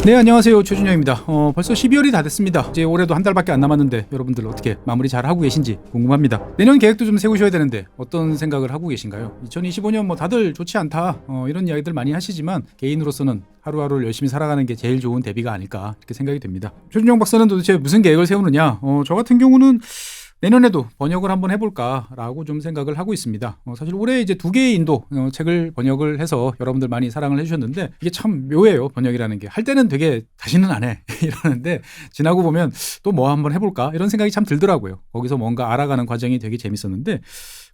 네, 안녕하세요. 최준영입니다. 벌써 12월이 다 됐습니다. 이제 올해도 한 달밖에 안 남았는데 여러분들 어떻게 마무리 잘 하고 계신지 궁금합니다. 내년 계획도 좀 세우셔야 되는데 어떤 생각을 하고 계신가요? 2025년 뭐 다들 좋지 않다 이런 이야기들 많이 하시지만 개인으로서는 하루하루를 열심히 살아가는 게 제일 좋은 대비가 아닐까 이렇게 생각이 됩니다. 최준영 박사는 도대체 무슨 계획을 세우느냐? 저 같은 경우는 내년에도 번역을 한번 해볼까라고 좀 생각을 하고 있습니다. 사실 올해 이제 2개의 인도 책을 번역을 해서 여러분들 많이 사랑을 해주셨는데 이게 참 묘해요. 번역이라는 게. 할 때는 되게 다시는 안 해 이러는데 지나고 보면 또 뭐 한번 해볼까 이런 생각이 참 들더라고요. 거기서 뭔가 알아가는 과정이 되게 재밌었는데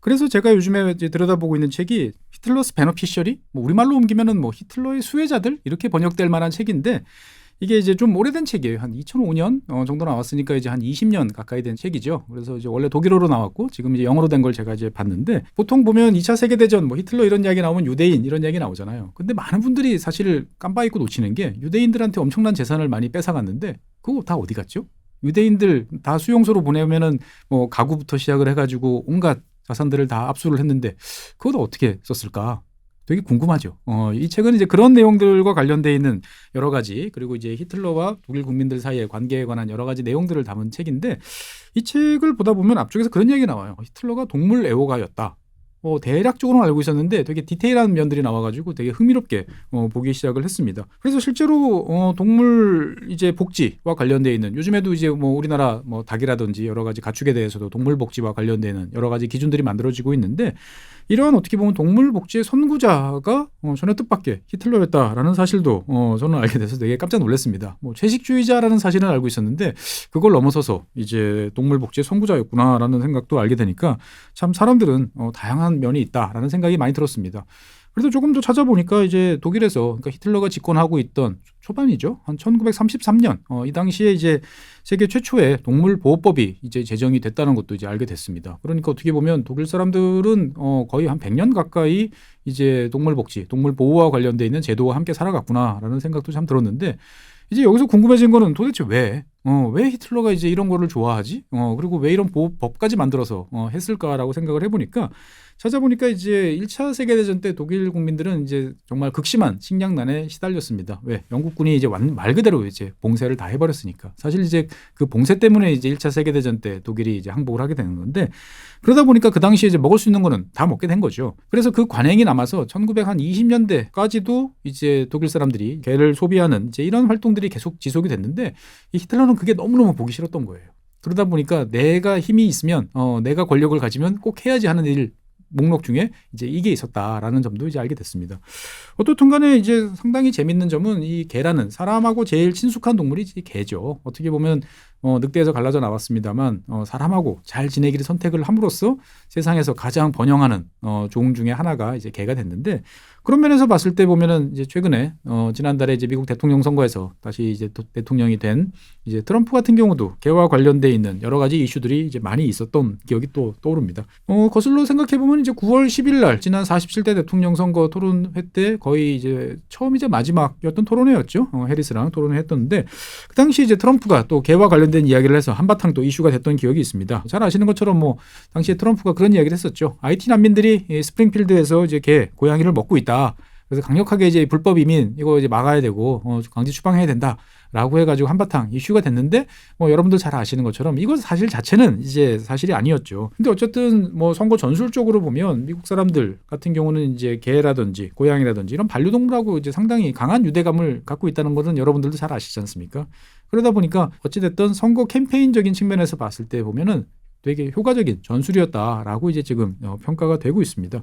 그래서 제가 요즘에 이제 들여다보고 있는 책이 히틀러스 베너피셔리, 우리말로 옮기면은 뭐 히틀러의 수혜자들 이렇게 번역될 만한 책인데 이게 이제 좀 오래된 책이에요. 한 2005년 정도 나왔으니까 이제 한 20년 가까이 된 책이죠. 그래서 이제 원래 독일어로 나왔고 지금 이제 영어로 된 걸 제가 이제 봤는데 보통 보면 2차 세계대전 뭐 히틀러 이런 이야기 나오면 유대인 이런 이야기 나오잖아요. 근데 많은 분들이 사실 깜빡 잊고 놓치는 게 유대인들한테 엄청난 재산을 많이 뺏어갔는데 그거 다 어디 갔죠? 유대인들 다 수용소로 보내면은 뭐 가구부터 시작을 해가지고 온갖 자산들을 다 압수를 했는데 그것도 어떻게 썼을까? 되게 궁금하죠. 이 책은 이제 그런 내용들과 관련돼 있는 여러 가지 그리고 이제 히틀러와 독일 국민들 사이의 관계에 관한 여러 가지 내용들을 담은 책인데 이 책을 보다 보면 앞쪽에서 그런 얘기 나와요. 히틀러가 동물 애호가였다. 대략적으로는 알고 있었는데 되게 디테일한 면들이 나와가지고 되게 흥미롭게 보기 시작을 했습니다. 그래서 실제로 동물 이제 복지와 관련돼 있는 요즘에도 이제 뭐 우리나라 뭐 닭이라든지 여러 가지 가축에 대해서도 동물 복지와 관련되는 여러 가지 기준들이 만들어지고 있는데 이러한 어떻게 보면 동물 복지의 선구자가 전혀 뜻밖의 히틀러였다라는 사실도 저는 알게 돼서 되게 깜짝 놀랐습니다. 뭐 채식주의자라는 사실은 알고 있었는데 그걸 넘어서서 이제 동물 복지의 선구자였구나라는 생각도 알게 되니까 참 사람들은 다양한 면이 있다라는 생각이 많이 들었습니다. 그래도 조금 더 찾아보니까 이제 독일에서 그러니까 히틀러가 집권하고 있던 초반이죠. 한 1933년 이 당시에 이제 세계 최초의 동물보호법이 이제 제정이 됐다는 것도 이제 알게 됐습니다. 그러니까 어떻게 보면 독일 사람들은 거의 한 100년 가까이 이제 동물 복지, 동물 보호와 관련돼 있는 제도와 함께 살아갔구나라는 생각도 참 들었는데 이제 여기서 궁금해진 거는 도대체 왜 히틀러가 이제 이런 거를 좋아하지? 그리고 왜 이런 보호법까지 만들어서 했을까라고 생각을 해보니까 찾아보니까 이제 1차 세계대전 때 독일 국민들은 이제 정말 극심한 식량난에 시달렸습니다. 왜? 영국군이 이제 말 그대로 이제 봉쇄를 다 해버렸으니까. 사실 이제 그 봉쇄 때문에 이제 1차 세계대전 때 독일이 이제 항복을 하게 되는 건데 그러다 보니까 그 당시에 이제 먹을 수 있는 거는 다 먹게 된 거죠. 그래서 그 관행이 남아서 1920년대까지도 이제 독일 사람들이 개를 소비하는 이제 이런 활동들이 계속 지속이 됐는데 이 히틀러는 그게 너무너무 보기 싫었던 거예요. 그러다 보니까 내가 힘이 있으면 내가 권력을 가지면 꼭 해야지 하는 일 목록 중에 이제 이게 있었다라는 점도 이제 알게 됐습니다. 어떻든 간에 이제 상당히 재밌는 점은 이 개라는 사람하고 제일 친숙한 동물이 개죠. 어떻게 보면 늑대에서 갈라져 나왔습니다만 사람하고 잘 지내기를 선택을 함으로써 세상에서 가장 번영하는 종 중에 하나가 이제 개가 됐는데 그런 면에서 봤을 때 보면은 이제 최근에 지난달에 이제 미국 대통령 선거에서 다시 이제 대통령이 된 이제 트럼프 같은 경우도 개와 관련돼 있는 여러 가지 이슈들이 이제 많이 있었던 기억이 또 떠오릅니다. 거슬러 생각해 보면 이제 9월 10일 날 지난 47대 대통령 선거 토론회 때 거의 이제 처음이자 마지막이었던 토론회였죠. 해리스랑 토론을 했던데 그 당시 이제 트럼프가 또 개와 관련된 이야기를 해서 한바탕 또 이슈가 됐던 기억이 있습니다. 잘 아시는 것처럼 뭐 당시에 트럼프가 그런 이야기를 했었죠. IT 난민들이 스프링필드에서 이제 개 고양이를 먹고 있다. 그래서 강력하게 이제 불법 이민 이거 이제 막아야 되고 강제 추방해야 된다라고 해가지고 한바탕 이슈가 됐는데 여러분들 잘 아시는 것처럼 이것 사실 자체는 이제 사실이 아니었죠. 근데 어쨌든 뭐 선거 전술적으로 보면 미국 사람들 같은 경우는 이제 개라든지 고양이라든지 이런 반려동물하고 이제 상당히 강한 유대감을 갖고 있다는 것은 여러분들도 잘 아시지 않습니까? 그러다 보니까 어찌됐든 선거 캠페인적인 측면에서 봤을 때 보면은 되게 효과적인 전술이었다라고 이제 지금 평가가 되고 있습니다.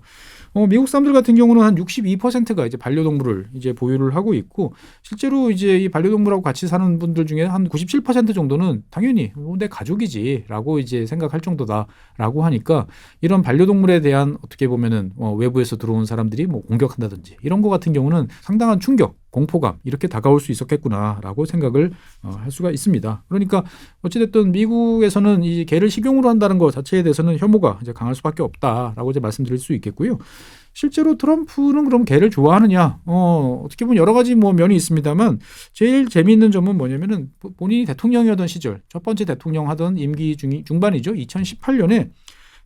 미국 사람들 같은 경우는 한 62%가 이제 반려동물을 이제 보유를 하고 있고 실제로 이제 이 반려동물하고 같이 사는 분들 중에 한 97% 정도는 당연히 내 가족이지라고 이제 생각할 정도다라고 하니까 이런 반려동물에 대한 어떻게 보면은 외부에서 들어온 사람들이 뭐 공격한다든지 이런 거 같은 경우는 상당한 충격 공포감 이렇게 다가올 수 있었겠구나라고 생각을 할 수가 있습니다. 그러니까 어찌됐든 미국에서는 이 개를 식용으로 한다는 것 자체에 대해서는 혐오가 이제 강할 수밖에 없다라고 이제 말씀드릴 수 있겠고요. 실제로 트럼프는 그럼 개를 좋아하느냐? 어떻게 보면 여러 가지 뭐 면이 있습니다만 제일 재미있는 점은 뭐냐면은 본인이 대통령이었던 시절 첫 번째 대통령 하던 임기 중반이죠. 2018년에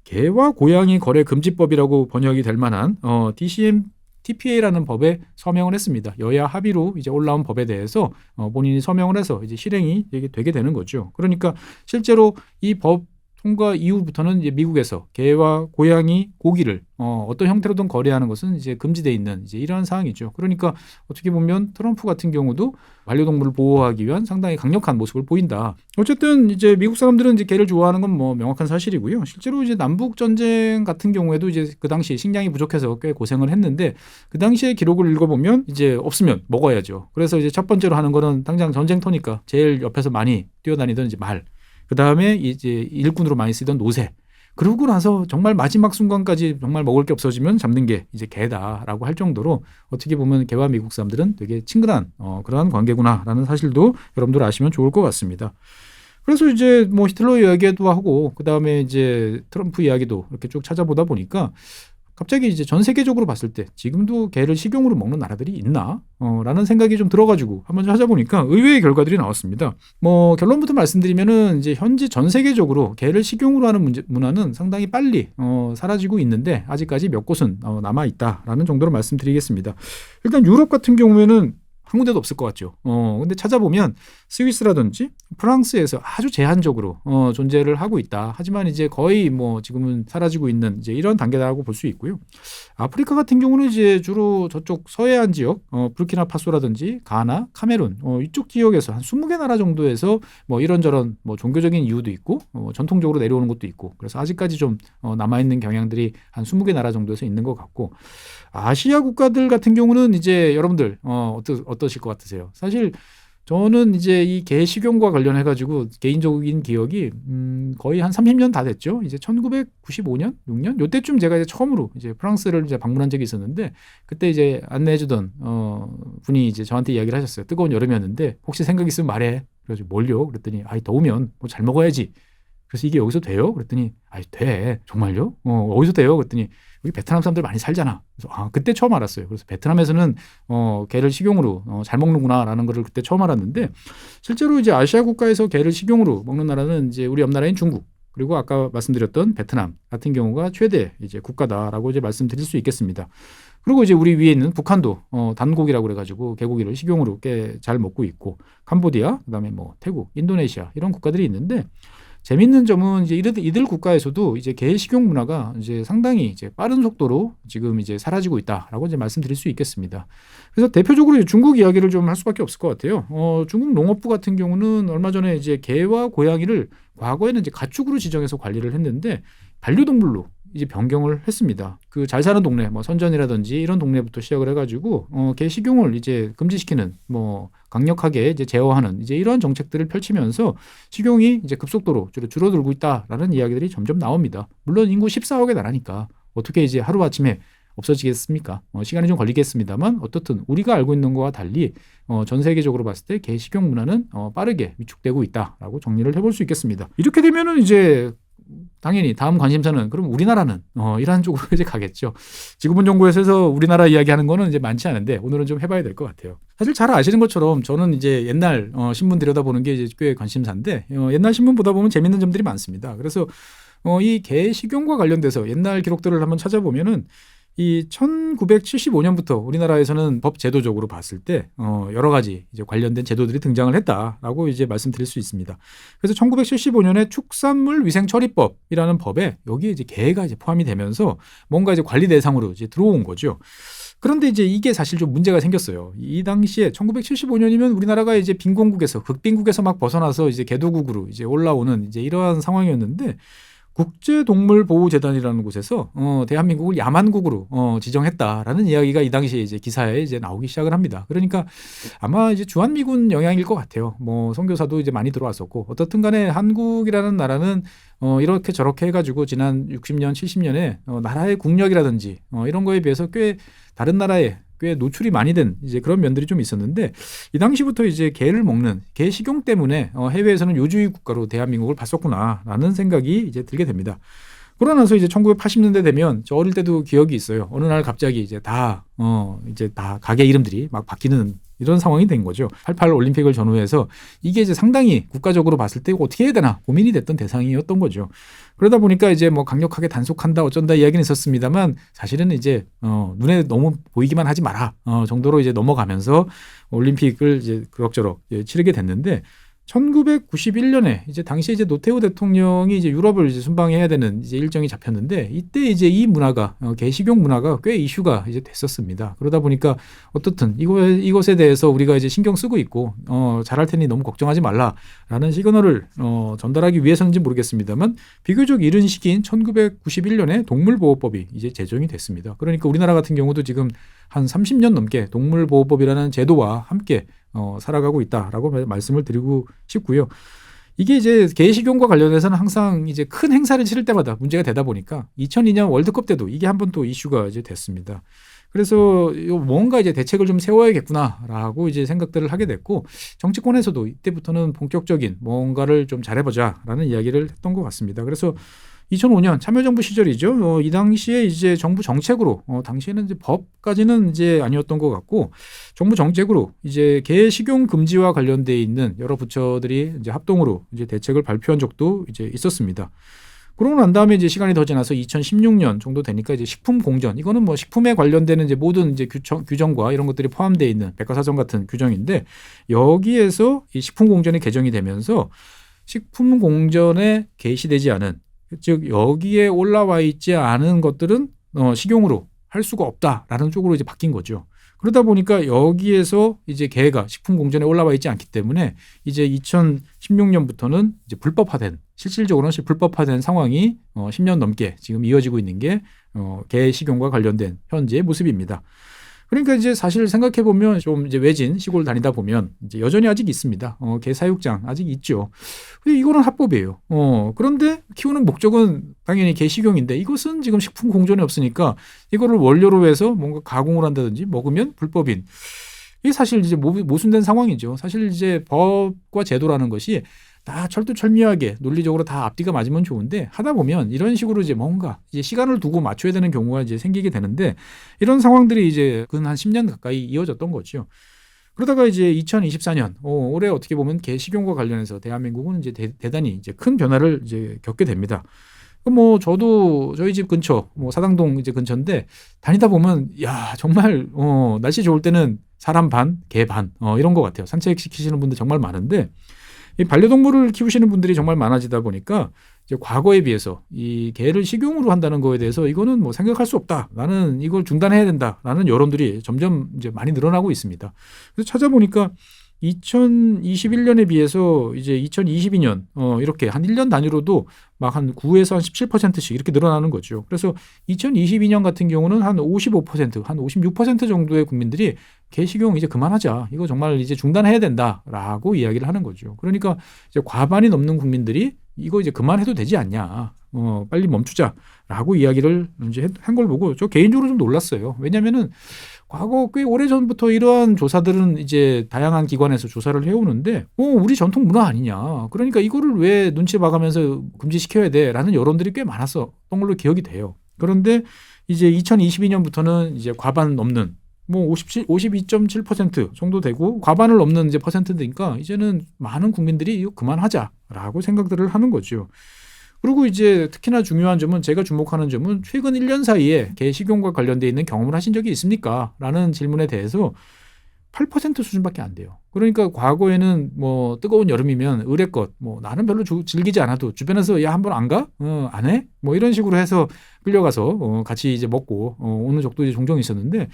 개와 고양이 거래 금지법이라고 번역이 될 만한 DCM TPA라는 법에 서명을 했습니다. 여야 합의로 이제 올라온 법에 대해서 본인이 서명을 해서 이제 실행이 되게 되는 거죠. 그러니까 실제로 이 법 통과 이후부터는 이제 미국에서 개와 고양이, 고기를 어떤 형태로든 거래하는 것은 이제 금지되어 있는 이제 이러한 사항이죠. 그러니까 어떻게 보면 트럼프 같은 경우도 반려동물을 보호하기 위한 상당히 강력한 모습을 보인다. 어쨌든 이제 미국 사람들은 이제 개를 좋아하는 건 뭐 명확한 사실이고요. 실제로 이제 남북 전쟁 같은 경우에도 이제 그 당시 식량이 부족해서 꽤 고생을 했는데 그 당시의 기록을 읽어보면 이제 없으면 먹어야죠. 그래서 이제 첫 번째로 하는 거는 당장 전쟁터니까 제일 옆에서 많이 뛰어다니던 이제 말. 그 다음에 이제 일꾼으로 많이 쓰던 노새. 그러고 나서 정말 마지막 순간까지 정말 먹을 게 없어지면 잡는 게 이제 개다라고 할 정도로 어떻게 보면 개와 미국 사람들은 되게 친근한 그러한 관계구나라는 사실도 여러분들 아시면 좋을 것 같습니다. 그래서 이제 뭐 히틀러 이야기도 하고 그 다음에 이제 트럼프 이야기도 이렇게 쭉 찾아보다 보니까 갑자기 이제 전 세계적으로 봤을 때 지금도 개를 식용으로 먹는 나라들이 있나? 라는 생각이 좀 들어가지고 한번 찾아보니까 의외의 결과들이 나왔습니다. 뭐 결론부터 말씀드리면은 이제 현재 전 세계적으로 개를 식용으로 하는 문화는 상당히 빨리 사라지고 있는데 아직까지 몇 곳은 남아 있다라는 정도로 말씀드리겠습니다. 일단 유럽 같은 경우에는 한 군데도 없을 것 같죠. 근데 찾아보면 스위스라든지 프랑스에서 아주 제한적으로 존재를 하고 있다. 하지만 이제 거의 뭐 지금은 사라지고 있는 이제 이런 단계라고 볼 수 있고요. 아프리카 같은 경우는 이제 주로 저쪽 서해안 지역, 부르키나파소라든지 가나, 카메룬 이쪽 지역에서 한 20개 나라 정도에서 뭐 이런저런 뭐 종교적인 이유도 있고 전통적으로 내려오는 것도 있고 그래서 아직까지 좀 남아 있는 경향들이 한 20개 나라 정도에서 있는 것 같고 아시아 국가들 같은 경우는 이제 여러분들 어떠실 것 같으세요? 사실 저는 이제 이 개 식용과 관련해 가지고 개인적인 기억이 거의 한 30년 다 됐죠. 이제 1995년, 6년 요때쯤 제가 이제 처음으로 이제 프랑스를 이제 방문한 적이 있었는데 그때 이제 안내해주던 분이 이제 저한테 이야기를 하셨어요. 뜨거운 여름이었는데 혹시 생각 있으면 말해. 그래서 뭘요? 그랬더니 아이 더우면 뭐 잘 먹어야지. 그래서 이게 여기서 돼요? 그랬더니 아이 돼. 정말요? 어디서 돼요? 그랬더니 여기 베트남 사람들 많이 살잖아. 그래서 그때 처음 알았어요. 그래서 베트남에서는 개를 식용으로 잘 먹는구나라는 거를 그때 처음 알았는데 실제로 이제 아시아 국가에서 개를 식용으로 먹는 나라는 이제 우리 옆 나라인 중국 그리고 아까 말씀드렸던 베트남 같은 경우가 최대 이제 국가다라고 이제 말씀드릴 수 있겠습니다. 그리고 이제 우리 위에 있는 북한도 단고기라고 그래가지고 개고기를 식용으로 꽤 잘 먹고 있고 캄보디아 그다음에 뭐 태국, 인도네시아 이런 국가들이 있는데. 재밌는 점은 이제 이들 국가에서도 이제 개 식용 문화가 이제 상당히 이제 빠른 속도로 지금 이제 사라지고 있다라고 이제 말씀드릴 수 있겠습니다. 그래서 대표적으로 중국 이야기를 좀 할 수밖에 없을 것 같아요. 중국 농업부 같은 경우는 얼마 전에 이제 개와 고양이를 과거에는 이제 가축으로 지정해서 관리를 했는데 반려동물로 이제 변경을 했습니다. 그 잘 사는 동네, 뭐 선전이라든지 이런 동네부터 시작을 해가지고 개 식용을 이제 금지시키는 뭐 강력하게 이제 제어하는 이제 이러한 정책들을 펼치면서 식용이 이제 급속도로 줄어들고 있다라는 이야기들이 점점 나옵니다. 물론 인구 14억의 나라니까 어떻게 이제 하루 아침에 없어지겠습니까? 시간이 좀 걸리겠습니다만 어떻든 우리가 알고 있는 것과 달리 전 세계적으로 봤을 때 개 식용 문화는 빠르게 위축되고 있다라고 정리를 해볼 수 있겠습니다. 이렇게 되면은 이제 당연히 다음 관심사는 그럼 우리나라는 이러한 쪽으로 이제 가겠죠. 지구본 연구에서 우리나라 이야기하는 거는 이제 많지 않은데 오늘은 좀 해봐야 될 것 같아요. 사실 잘 아시는 것처럼 저는 이제 옛날 신문 들여다보는 게 이제 꽤 관심사인데 옛날 신문 보다 보면 재밌는 점들이 많습니다. 그래서 이 개 식용과 관련돼서 옛날 기록들을 한번 찾아보면은 이 1975년부터 우리나라에서는 법 제도적으로 봤을 때 여러 가지 이제 관련된 제도들이 등장을 했다라고 이제 말씀드릴 수 있습니다. 그래서 1975년에 축산물 위생처리법이라는 법에 여기에 이제 개가 이제 포함이 되면서 뭔가 이제 관리 대상으로 이제 들어온 거죠. 그런데 이제 이게 사실 좀 문제가 생겼어요. 이 당시에 1975년이면 우리나라가 이제 빈곤국에서 극빈국에서 막 벗어나서 이제 개도국으로 이제 올라오는 이제 이러한 상황이었는데. 국제동물보호재단이라는 곳에서 대한민국을 야만국으로 지정했다라는 이야기가 이 당시에 이제 기사에 이제 나오기 시작을 합니다. 그러니까 아마 이제 주한미군 영향일 것 같아요. 뭐 선교사도 이제 많이 들어왔었고 어떻든 간에 한국이라는 나라는 이렇게 저렇게 해가지고 지난 60년, 70년에 나라의 국력이라든지 이런 거에 비해서 꽤 다른 나라에 꽤 노출이 많이 된 이제 그런 면들이 좀 있었는데 이 당시부터 이제 개를 먹는 개 식용 때문에 해외에서는 요주의 국가로 대한민국을 봤었구나라는 생각이 이제 들게 됩니다. 그러고 나서 이제 1980년대 되면 저 어릴 때도 기억이 있어요. 어느 날 갑자기 이제 다 가게 이름들이 막 바뀌는 이런 상황이 된 거죠. 88 올림픽을 전후해서 이게 이제 상당히 국가적으로 봤을 때 정도가 해야 되나 고민이 됐던 대상이었던 거죠. 그러다 보니까 이제 뭐 강력하게 단속한다 어쩐다 이야기는 있었습니다만 사실은 이제 눈에 너무 보이기만 하지 마라 정도로 이제 넘어가면서 올림픽을 이제 그럭저럭 치르게 됐는데 1991년에 이제 당시 이제 노태우 대통령이 이제 유럽을 이제 순방해야 되는 이제 일정이 잡혔는데 이때 이제 이 문화가 개식용 문화가 꽤 이슈가 이제 됐었습니다. 그러다 보니까 어떻든 이것에 대해서 우리가 이제 신경 쓰고 있고 잘할 테니 너무 걱정하지 말라라는 시그널을 전달하기 위해서인지 모르겠습니다만 비교적 이른 시기인 1991년에 동물보호법이 이제 제정이 됐습니다. 그러니까 우리나라 같은 경우도 지금 한 30년 넘게 동물보호법이라는 제도와 함께 살아가고 있다라고 말씀을 드리고 싶고요. 이게 이제 개식용과 관련해서는 항상 이제 큰 행사를 치를 때마다 문제가 되다 보니까 2002년 월드컵 때도 이게 한번 또 이슈가 이제 됐습니다. 그래서 뭔가 이제 대책을 좀 세워야겠구나라고 이제 생각들을 하게 됐고 정치권에서도 이때부터는 본격적인 뭔가를 좀 잘해보자라는 이야기를 했던 것 같습니다. 그래서 2005년 참여정부 시절이죠. 이 당시에 이제 정부 정책으로 당시에는 이제 법까지는 이제 아니었던 것 같고 정부 정책으로 이제 개 식용 금지와 관련돼 있는 여러 부처들이 이제 합동으로 이제 대책을 발표한 적도 이제 있었습니다. 그러고 난 다음에 이제 시간이 더 지나서 2016년 정도 되니까 이제 식품 공전 이거는 뭐 식품에 관련되는 이제 모든 이제 규정과 이런 것들이 포함되어 있는 백과사전 같은 규정인데 여기에서 이 식품 공전이 개정이 되면서 식품 공전에 게시되지 않은 즉 여기에 올라와 있지 않은 것들은 식용으로 할 수가 없다라는 쪽으로 이제 바뀐 거죠. 그러다 보니까 여기에서 이제 개가 식품 공전에 올라와 있지 않기 때문에 이제 2016년부터는 이제 불법화된 실질적으로는 불법화된 상황이 10년 넘게 지금 이어지고 있는 게 개 식용과 관련된 현재의 모습입니다. 그러니까 이제 사실 생각해 보면 좀 이제 외진 시골 다니다 보면 이제 여전히 아직 있습니다. 개 사육장 아직 있죠. 근데 이거는 합법이에요. 그런데 키우는 목적은 당연히 개 식용인데 이것은 지금 식품 공전이 없으니까 이거를 원료로 해서 뭔가 가공을 한다든지 먹으면 불법인. 이게 사실 이제 모순된 상황이죠. 사실 이제 법과 제도라는 것이 다 철두철미하게 논리적으로 다 앞뒤가 맞으면 좋은데 하다 보면 이런 식으로 이제 뭔가 이제 시간을 두고 맞춰야 되는 경우가 이제 생기게 되는데 이런 상황들이 이제 근 한 10년 가까이 이어졌던 거죠. 그러다가 이제 2024년 올해 어떻게 보면 개 식용과 관련해서 대한민국은 이제 대단히 이제 큰 변화를 이제 겪게 됩니다. 뭐 저도 저희 집 근처 뭐 사당동 이제 근처인데 다니다 보면 야 정말 날씨 좋을 때는 사람 반, 개 반 이런 것 같아요. 산책시키시는 분들 정말 많은데 이 반려동물을 키우시는 분들이 정말 많아지다 보니까 이제 과거에 비해서 이 개를 식용으로 한다는 거에 대해서 이거는 뭐 생각할 수 없다. 나는 이걸 중단해야 된다라는 여론들이 점점 이제 많이 늘어나고 있습니다. 그래서 찾아보니까 2021년에 비해서 이제 2022년 이렇게 한 1년 단위로도 막 한 9에서 한 17%씩 이렇게 늘어나는 거죠. 그래서 2022년 같은 경우는 한 55%, 한 56% 정도의 국민들이 개식용 이제 그만하자. 이거 정말 이제 중단해야 된다라고 이야기를 하는 거죠. 그러니까 이제 과반이 넘는 국민들이 이거 이제 그만해도 되지 않냐. 빨리 멈추자라고 이야기를 이제 한 걸 보고 저 개인적으로 좀 놀랐어요. 왜냐면은 과거 꽤 오래전부터 이러한 조사들은 이제 다양한 기관에서 조사를 해오는데 우리 전통 문화 아니냐. 그러니까 이거를 왜 눈치 봐가면서 금지시켜야 돼라는 여론들이 꽤 많았었던 걸로 기억이 돼요. 그런데 이제 2022년부터는 이제 과반 넘는 뭐 52.7% 정도 되고 과반을 넘는 이제 퍼센트니까 이제는 많은 국민들이 이거 그만하자라고 생각들을 하는 거죠. 그리고 이제 특히나 중요한 점은 제가 주목하는 점은 최근 1년 사이에 개 식용과 관련돼 있는 경험을 하신 적이 있습니까? 라는 질문에 대해서 8% 수준밖에 안 돼요. 그러니까 과거에는 뭐 뜨거운 여름이면 의뢰껏 뭐 나는 별로 즐기지 않아도 주변에서 야 한번 안 가? 안 해? 뭐 이런 식으로 해서 끌려가서 같이 이제 먹고 오는 적도 이제 종종 있었는데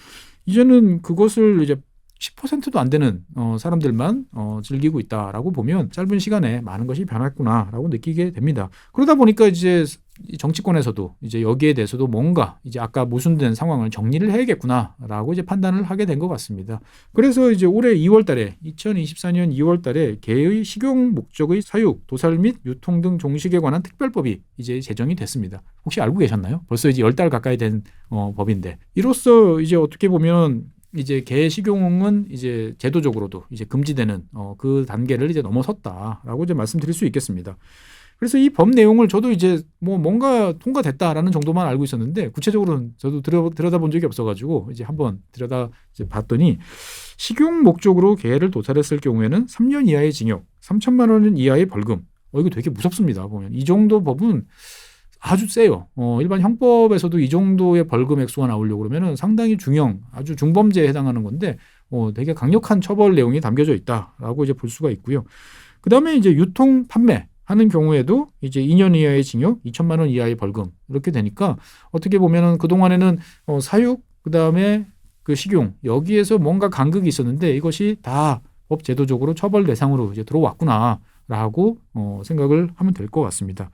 이제는 그것을 이제 10%도 안 되는 사람들만 즐기고 있다라고 보면 짧은 시간에 많은 것이 변했구나라고 느끼게 됩니다. 그러다 보니까 이제 정치권에서도 이제 여기에 대해서도 뭔가 이제 아까 모순된 상황을 정리를 해야겠구나라고 이제 판단을 하게 된 것 같습니다. 그래서 이제 올해 2월달에 2024년 2월달에 개의 식용 목적의 사육, 도살 및 유통 등 종식에 관한 특별법이 이제 제정이 됐습니다. 혹시 알고 계셨나요? 벌써 이제 10달 가까이 된 법인데 이로써 이제 어떻게 보면 이제 개 식용은 이제 제도적으로도 이제 금지되는 그 단계를 이제 넘어섰다라고 이제 말씀드릴 수 있겠습니다. 그래서 이 법 내용을 저도 이제 뭐 뭔가 통과됐다라는 정도만 알고 있었는데 구체적으로는 저도 들여다본 적이 없어가지고 이제 한번 이제 봤더니 식용 목적으로 개를 도살했을 경우에는 3년 이하의 징역, 3천만 원 이하의 벌금. 이거 되게 무섭습니다. 보면 이 정도 법은 아주 세요. 일반 형법에서도 이 정도의 벌금 액수가 나오려고 그러면은 상당히 중형, 아주 중범죄에 해당하는 건데 되게 강력한 처벌 내용이 담겨져 있다라고 이제 볼 수가 있고요. 그 다음에 이제 유통 판매 하는 경우에도 이제 2년 이하의 징역, 2천만 원 이하의 벌금 이렇게 되니까 어떻게 보면은 그 동안에는 사육, 그 다음에 그 식용 여기에서 뭔가 간극이 있었는데 이것이 다 법 제도적으로 처벌 대상으로 이제 들어왔구나라고 생각을 하면 될 것 같습니다.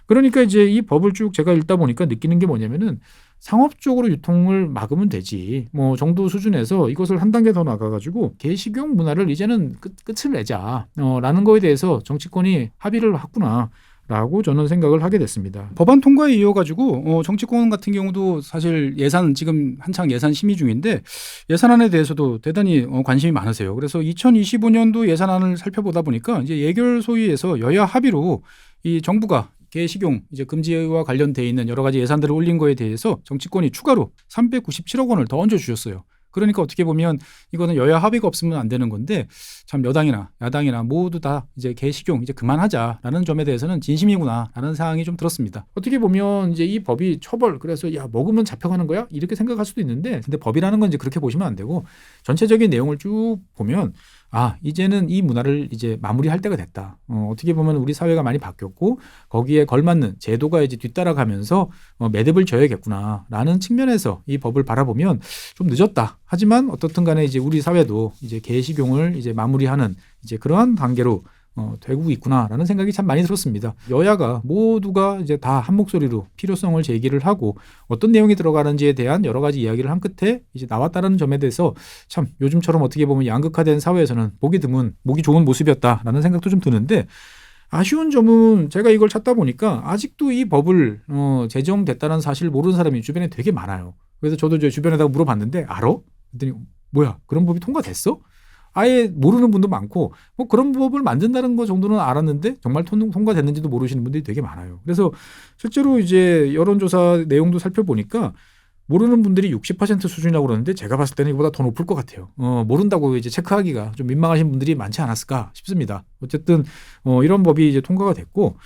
그러니까 이제 이 법을 쭉 제가 읽다 보니까 느끼는 게 뭐냐면은 상업적으로 유통을 막으면 되지 뭐 정도 수준에서 이것을 한 단계 더 나가가지고 개식용 문화를 이제는 끝을 내자 라는 거에 대해서 정치권이 합의를 했구나 라고 저는 생각을 하게 됐습니다. 법안 통과에 이어가지고 정치권 같은 경우도 사실 예산 지금 한창 예산 심의 중인데 예산안에 대해서도 대단히 관심이 많으세요. 그래서 2025년도 예산안을 살펴보다 보니까 이제 예결 소위에서 여야 합의로 이 정부가 개식용 이제 금지와 관련돼 있는 여러 가지 예산들을 올린 거에 대해서 정치권이 추가로 397억 원을 더 얹어 주셨어요. 그러니까 어떻게 보면 이거는 여야 합의가 없으면 안 되는 건데 참 여당이나 야당이나 모두 다 이제 개식용 이제 그만하자라는 점에 대해서는 진심이구나라는 생각이 좀 들었습니다. 어떻게 보면 이제 이 법이 처벌 그래서 야 먹으면 잡혀가는 거야 이렇게 생각할 수도 있는데 근데 법이라는 건 이제 그렇게 보시면 안 되고 전체적인 내용을 쭉 보면 이제는 이 문화를 이제 마무리할 때가 됐다. 어떻게 보면 우리 사회가 많이 바뀌었고 거기에 걸맞는 제도가 이제 뒤따라가면서 매듭을 져야겠구나라는 측면에서 이 법을 바라보면 좀 늦었다. 하지만 어떻든 간에 이제 우리 사회도 이제 개식용을 이제 마무리하는 이제 그러한 단계로 되고 있구나라는 생각이 참 많이 들었습니다. 여야가 모두가 이제 다 한 목소리로 필요성을 제기를 하고 어떤 내용이 들어가는지에 대한 여러 가지 이야기를 한 끝에 이제 나왔다는 점에 대해서 참 요즘처럼 어떻게 보면 양극화된 사회에서는 보기 드문, 보기 좋은 모습이었다라는 생각도 좀 드는데 아쉬운 점은 제가 이걸 찾다 보니까 아직도 이 법을 제정됐다는 사실을 모르는 사람이 주변에 되게 많아요. 그래서 저도 제 주변에다가 물어봤는데 알아? 그랬더니 뭐야 그런 법이 통과됐어? 아예 모르는 분도 많고 뭐 그런 법을 만든다는 거 정도는 알았는데 정말 통과됐는지도 모르시는 분들이 되게 많아요. 그래서 실제로 이제 여론조사 내용도 살펴보니까 모르는 분들이 60% 수준이라고 그러는데 제가 봤을 때는 이보다 더 높을 것 같아요. 모른다고 이제 체크하기가 좀 민망하신 분들이 많지 않았을까 싶습니다. 어쨌든 이런 법이 이제 통과가 됐고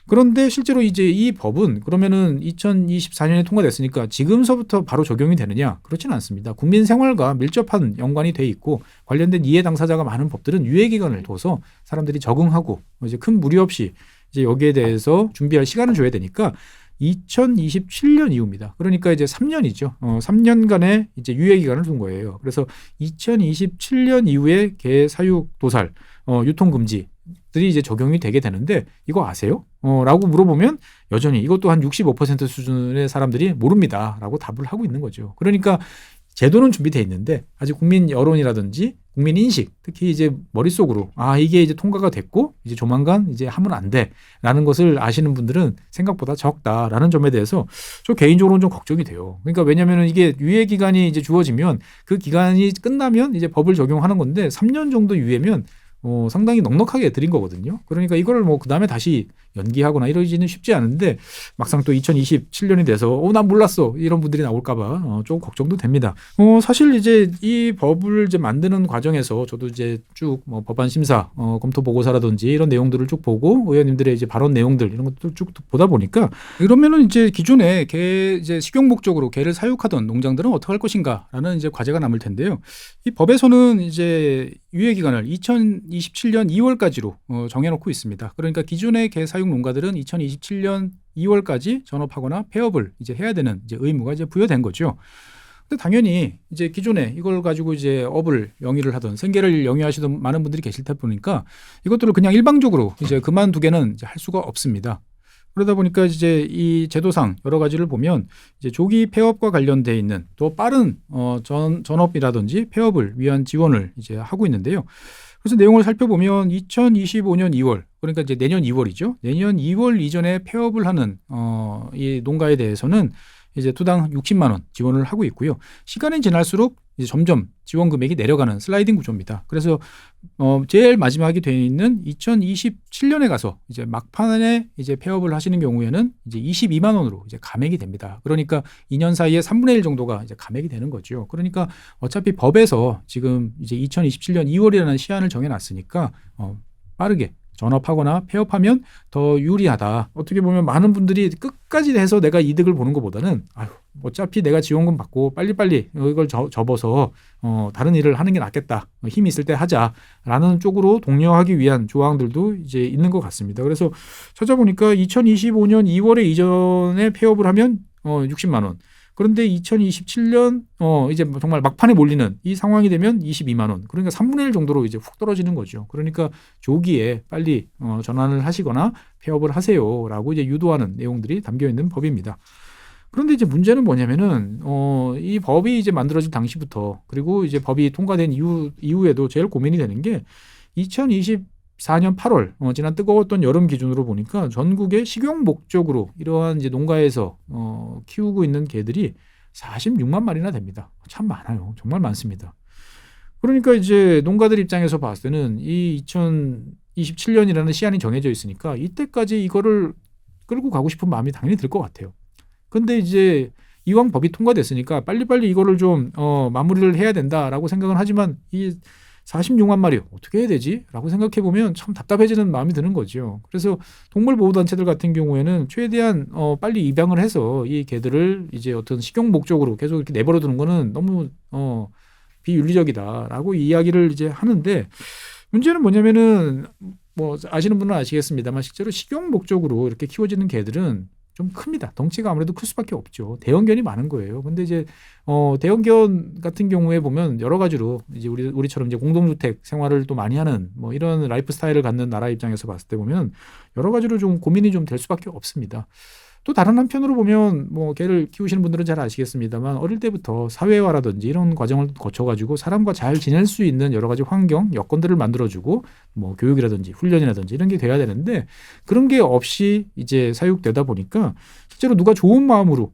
그런데 실제로 이제 이 법은 그러면은 2024년에 통과됐으니까 지금서부터 바로 적용이 되느냐? 그렇지는 않습니다. 국민 생활과 밀접한 연관이 돼 있고 관련된 이해 당사자가 많은 법들은 유예 기간을 둬서 사람들이 적응하고 이제 큰 무리 없이 이제 여기에 대해서 준비할 시간을 줘야 되니까 2027년 이후입니다. 그러니까 이제 3년이죠. 3년간의 이제 유예 기간을 둔 거예요. 그래서 2027년 이후에 개 사육 도살 유통 금지들이 이제 적용이 되게 되는데 이거 아세요? 라고 물어보면 여전히 이것도 한 65% 수준의 사람들이 모릅니다라고 답을 하고 있는 거죠. 그러니까 제도는 준비되어 있는데 아직 국민 여론이라든지 국민 인식 특히 이제 머릿속으로 이게 이제 통과가 됐고 이제 조만간 이제 하면 안 돼라는 것을 아시는 분들은 생각보다 적다라는 점에 대해서 저 개인적으로는 좀 걱정이 돼요. 그러니까 왜냐하면 이게 유예 기간이 이제 주어지면 그 기간이 끝나면 이제 법을 적용하는 건데 3년 정도 유예면 상당히 넉넉하게 드린 거거든요. 그러니까 이거를 뭐 그 다음에 다시 연기하거나 이러지는 쉽지 않은데 막상 또 2027년이 돼서 난 몰랐어 이런 분들이 나올까봐 조금 걱정도 됩니다. 사실 이제 이 법을 이제 만드는 과정에서 저도 이제 쭉 뭐 법안 심사 검토 보고서라든지 이런 내용들을 쭉 보고 의원님들의 이제 발언 내용들 이런 것도 쭉 보다 보니까 그러면은 이제 기존에 이제 식용 목적으로 개를 사육하던 농장들은 어떻게 할 것인가라는 이제 과제가 남을 텐데요. 이 법에서는 이제 유예 기간을 2027년 2월까지로 정해놓고 있습니다. 그러니까 기존의 개 사육 농가들은 2027년 2월까지 전업하거나 폐업을 이제 해야 되는 이제 의무가 이제 부여된 거죠. 근데 당연히 이제 기존에 이걸 가지고 이제 업을 영위를 하던 생계를 영위하시던 많은 분들이 계실 테 보니까 이것들을 그냥 일방적으로 이제 그만두게는 이제 할 수가 없습니다. 그러다 보니까 이제 이 제도상 여러 가지를 보면 이제 조기 폐업과 관련돼 있는 또 빠른 전업이라든지 폐업을 위한 지원을 이제 하고 있는데요. 그래서 내용을 살펴보면 2025년 2월 그러니까 이제 내년 2월이죠. 내년 2월 이전에 폐업을 하는 이 농가에 대해서는 이제 투당 60만 원 지원을 하고 있고요. 시간이 지날수록 이제 점점 지원 금액이 내려가는 슬라이딩 구조입니다. 그래서 제일 마지막이 되어 있는 2027년에 가서 이제 막판에 이제 폐업을 하시는 경우에는 이제 22만 원으로 이제 감액이 됩니다. 그러니까 2년 사이에 3분의 1 정도가 이제 감액이 되는 거죠. 그러니까 어차피 법에서 지금 이제 2027년 2월이라는 시한을 정해놨으니까 빠르게 전업하거나 폐업하면 더 유리하다. 어떻게 보면 많은 분들이 끝까지 해서 내가 이득을 보는 것보다는 어차피 내가 지원금 받고 빨리빨리 이걸 접어서 다른 일을 하는 게 낫겠다. 힘이 있을 때 하자라는 쪽으로 독려하기 위한 조항들도 이제 있는 것 같습니다. 그래서 찾아보니까 2025년 2월에 이전에 폐업을 하면 60만 원. 그런데 2027년 이제 정말 막판에 몰리는 이 상황이 되면 22만 원. 그러니까 3분의 1 정도로 이제 훅 떨어지는 거죠. 그러니까 조기에 빨리 전환을 하시거나 폐업을 하세요라고 이제 유도하는 내용들이 담겨 있는 법입니다. 그런데 이제 문제는 뭐냐면은 이 법이 이제 만들어진 당시부터 그리고 이제 법이 통과된 이후에도 제일 고민이 되는 게 2024년 8월 지난 뜨거웠던 여름 기준으로 보니까 전국에 식용 목적으로 이러한 이제 농가에서 키우고 있는 개들이 46만 마리나 됩니다. 참 많아요. 정말 많습니다. 그러니까 이제 농가들 입장에서 봤을 때는 이 2027년이라는 시한이 정해져 있으니까 이때까지 이거를 끌고 가고 싶은 마음이 당연히 들 것 같아요. 근데 이제 이왕 법이 통과됐으니까 빨리빨리 이거를 좀 마무리를 해야 된다라고 생각은 하지만 이 46만 마리 어떻게 해야 되지? 라고 생각해 보면 참 답답해지는 마음이 드는 거죠. 그래서 동물보호단체들 같은 경우에는 최대한 빨리 입양을 해서 이 개들을 이제 어떤 식용 목적으로 계속 이렇게 내버려 두는 거는 너무 비윤리적이다라고 이야기를 이제 하는데 문제는 뭐냐면은 뭐 아시는 분은 아시겠습니다만 실제로 식용 목적으로 이렇게 키워지는 개들은 좀 큽니다. 덩치가 아무래도 클 수밖에 없죠. 대형견이 많은 거예요. 근데 이제 대형견 같은 경우에 보면 여러 가지로 이제 우리처럼 이제 공동주택 생활을 또 많이 하는 뭐 이런 라이프 스타일을 갖는 나라 입장에서 봤을 때 보면 여러 가지로 좀 고민이 좀 될 수밖에 없습니다. 또 다른 한편으로 보면 뭐 개를 키우시는 분들은 잘 아시겠습니다만 어릴 때부터 사회화라든지 이런 과정을 거쳐가지고 사람과 잘 지낼 수 있는 여러 가지 환경, 여건들을 만들어주고 뭐 교육이라든지 훈련이라든지 이런 게 돼야 되는데 그런 게 없이 이제 사육되다 보니까 실제로 누가 좋은 마음으로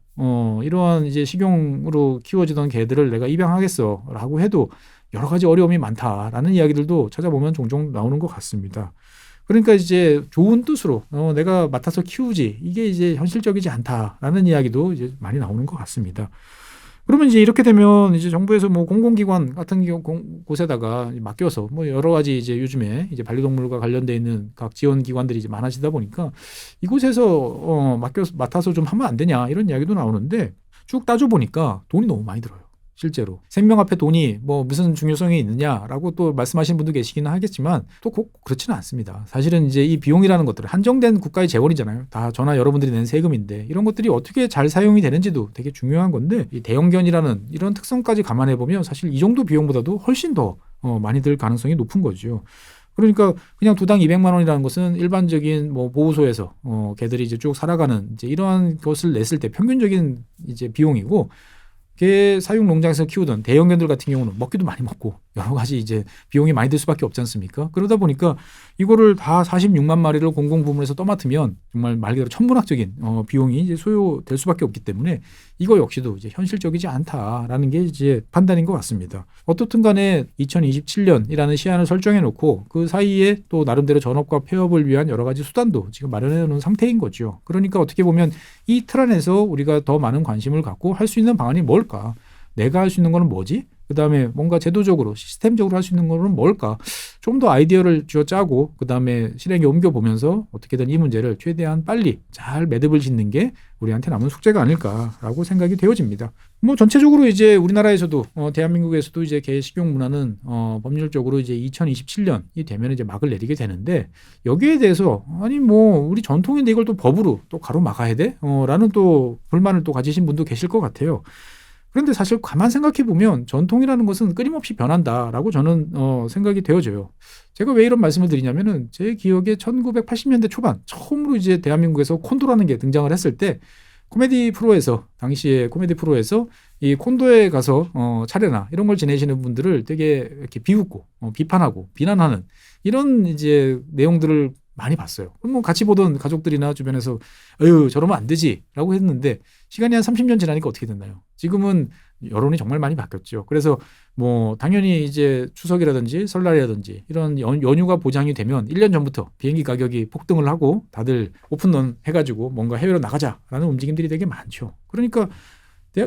이러한 이제 식용으로 키워지던 개들을 내가 입양하겠어라고 해도 여러 가지 어려움이 많다라는 이야기들도 찾아보면 종종 나오는 것 같습니다. 그러니까 이제 좋은 뜻으로 내가 맡아서 키우지 이게 이제 현실적이지 않다라는 이야기도 이제 많이 나오는 것 같습니다. 그러면 이제 이렇게 되면 이제 정부에서 뭐 공공기관 같은 곳에다가 맡겨서 뭐 여러 가지 이제 요즘에 이제 반려동물과 관련돼 있는 각 지원기관들이 이제 많아지다 보니까 이곳에서 맡아서 좀 하면 안 되냐 이런 이야기도 나오는데 쭉 따져보니까 돈이 너무 많이 들어요. 실제로 생명 앞에 돈이 뭐 무슨 중요성이 있느냐라고 또 말씀하시는 분도 계시기는 하겠지만 또 꼭 그렇지는 않습니다. 사실은 이제 이 비용이라는 것들은 한정된 국가의 재원이잖아요. 다 저나 여러분들이 낸 세금인데 이런 것들이 어떻게 잘 사용이 되는지도 되게 중요한 건데 이 대형견이라는 이런 특성까지 감안해 보면 사실 이 정도 비용보다도 훨씬 더 많이 들 가능성이 높은 거죠. 그러니까 그냥 두당 200만 원이라는 것은 일반적인 뭐 보호소에서 개들이 이제 쭉 살아가는 이제 이러한 것을 냈을 때 평균적인 이제 비용이고 개 사육 농장에서 키우던 대형견들 같은 경우는 먹기도 많이 먹고 여러 가지 이제 비용이 많이 들 수밖에 없지 않습니까? 그러다 보니까 이거를 다 46만 마리를 공공부문에서 떠맡으면 정말 말 그대로 천문학적인 비용이 이제 소요될 수밖에 없기 때문에 이거 역시도 이제 현실적이지 않다라는 게 이제 판단인 것 같습니다. 어떻든 간에 2027년이라는 시한을 설정해 놓고 그 사이에 또 나름대로 전업과 폐업을 위한 여러 가지 수단도 지금 마련해 놓은 상태인 거죠. 그러니까 어떻게 보면 이 틀 안에서 우리가 더 많은 관심을 갖고 할 수 있는 방안이 뭘까? 내가 할 수 있는 거는 뭐지? 그다음에 뭔가 제도적으로 시스템적으로 할 수 있는 거는 뭘까? 좀 더 아이디어를 쥐어짜고 그다음에 실행에 옮겨보면서 어떻게든 이 문제를 최대한 빨리 잘 매듭을 짓는 게 우리한테 남은 숙제가 아닐까라고 생각이 되어집니다. 뭐 전체적으로 이제 우리나라에서도 대한민국에서도 이제 개 식용 문화는 법률적으로 이제 2027년이 되면 이제 막을 내리게 되는데 여기에 대해서 아니 뭐 우리 전통인데 이걸 또 법으로 또 가로막아야 돼? 라는 또 불만을 또 가지신 분도 계실 것 같아요. 그런데 사실 가만 생각해 보면 전통이라는 것은 끊임없이 변한다라고 저는 생각이 되어져요. 제가 왜 이런 말씀을 드리냐면은 제 기억에 1980년대 초반 처음으로 이제 대한민국에서 콘도라는 게 등장을 했을 때 당시에 코미디 프로에서 이 콘도에 가서 차례나 이런 걸 지내시는 분들을 되게 이렇게 비웃고 비판하고 비난하는 이런 이제 내용들을 많이 봤어요. 그럼 뭐 같이 보던 가족들이나 주변에서 에휴 저러면 안 되지 라고 했는데 시간이 한 30년 지나니까 어떻게 됐나요? 지금은 여론이 정말 많이 바뀌었죠. 그래서 뭐 당연히 이제 추석이라든지 설날이라든지 이런 연휴가 보장이 되면 1년 전부터 비행기 가격이 폭등을 하고 다들 오픈런 해가지고 뭔가 해외로 나가자라는 움직임들이 되게 많죠. 그러니까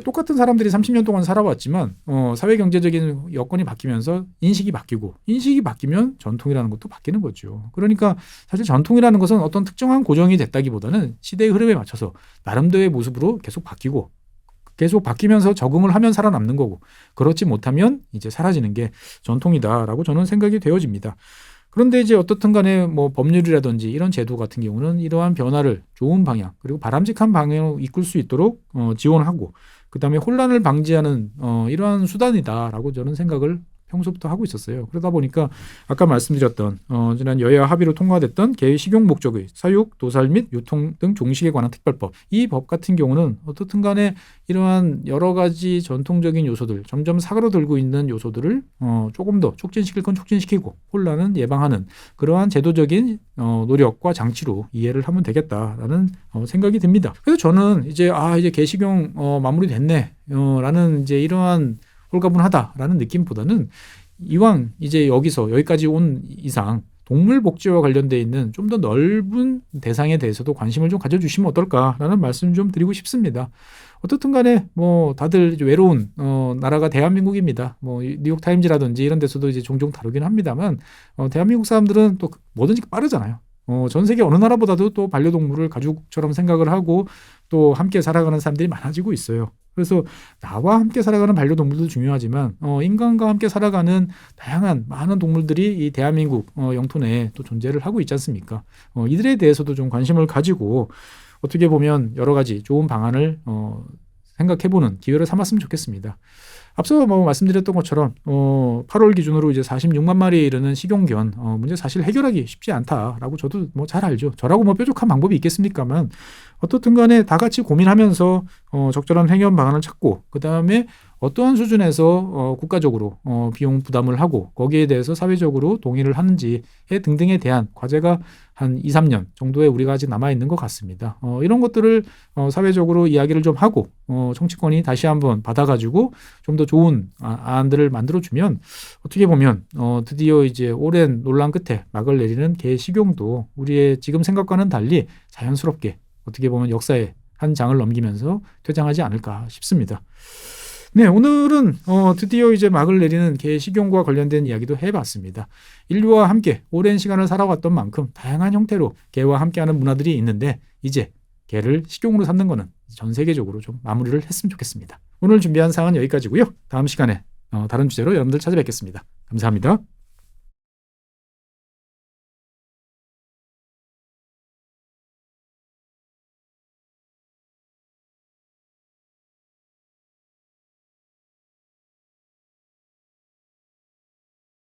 똑같은 사람들이 30년 동안 살아왔지만 사회 경제적인 여건이 바뀌면서 인식이 바뀌면 전통이라는 것도 바뀌는 거죠. 그러니까 사실 전통이라는 것은 어떤 특정한 고정이 됐다기보다는 시대의 흐름에 맞춰서 나름대로의 모습으로 계속 바뀌고 계속 바뀌면서 적응을 하면 살아남는 거고 그렇지 못하면 이제 사라지는 게 전통이다라고 저는 생각이 되어집니다. 그런데 이제 어떻든 간에 뭐 법률이라든지 이런 제도 같은 경우는 이러한 변화를 좋은 방향 그리고 바람직한 방향으로 이끌 수 있도록 지원하고 그다음에 혼란을 방지하는 이러한 수단이다라고 저는 생각을 평소부터 하고 있었어요. 그러다 보니까 아까 말씀드렸던 지난 여야 합의로 통과됐던 개의 식용 목적의 사육, 도살 및 유통 등 종식에 관한 특별법 이 법 같은 경우는 어떻든 간에 이러한 여러 가지 전통적인 요소들 점점 사그러들고 있는 요소들을 조금 더 촉진시킬 건 촉진시키고 혼란은 예방하는 그러한 제도적인 노력과 장치로 이해를 하면 되겠다라는 생각이 듭니다. 그래서 저는 이제 이제 개식용 마무리됐네 라는 이제 이러한 홀가분하다라는 느낌보다는 이왕 이제 여기까지 온 이상 동물 복지와 관련돼 있는 좀 더 넓은 대상에 대해서도 관심을 좀 가져주시면 어떨까라는 말씀 좀 드리고 싶습니다. 어떻든 간에 뭐 다들 이제 외로운 나라가 대한민국입니다. 뭐 뉴욕타임즈라든지 이런 데서도 이제 종종 다루긴 합니다만 대한민국 사람들은 또 뭐든지 빠르잖아요. 전 세계 어느 나라보다도 또 반려동물을 가족처럼 생각을 하고 또 함께 살아가는 사람들이 많아지고 있어요. 그래서 나와 함께 살아가는 반려동물도 중요하지만 인간과 함께 살아가는 다양한 많은 동물들이 이 대한민국 영토 내에 또 존재를 하고 있지 않습니까? 이들에 대해서도 좀 관심을 가지고 어떻게 보면 여러 가지 좋은 방안을 생각해보는 기회를 삼았으면 좋겠습니다. 앞서 뭐 말씀드렸던 것처럼 8월 기준으로 이제 46만 마리에 이르는 식용견 문제 사실 해결하기 쉽지 않다라고 저도 뭐 잘 알죠. 저라고 뭐 뾰족한 방법이 있겠습니까만 어떻든 간에 다 같이 고민하면서 적절한 해결 방안을 찾고 그다음에 어떠한 수준에서 국가적으로 비용 부담을 하고 거기에 대해서 사회적으로 동의를 하는지 등등에 대한 과제가 한 2, 3년 정도에 우리가 아직 남아있는 것 같습니다. 이런 것들을 사회적으로 이야기를 좀 하고 정치권이 다시 한번 받아가지고 좀 더 좋은 안들을 만들어주면 어떻게 보면 드디어 이제 오랜 논란 끝에 막을 내리는 개 식용도 우리의 지금 생각과는 달리 자연스럽게 어떻게 보면 역사의 한 장을 넘기면서 퇴장하지 않을까 싶습니다. 네, 오늘은 드디어 이제 막을 내리는 개 식용과 관련된 이야기도 해봤습니다. 인류와 함께 오랜 시간을 살아왔던 만큼 다양한 형태로 개와 함께하는 문화들이 있는데 이제 개를 식용으로 삼는 거는 전 세계적으로 좀 마무리를 했으면 좋겠습니다. 오늘 준비한 사항은 여기까지고요. 다음 시간에 다른 주제로 여러분들 찾아뵙겠습니다. 감사합니다.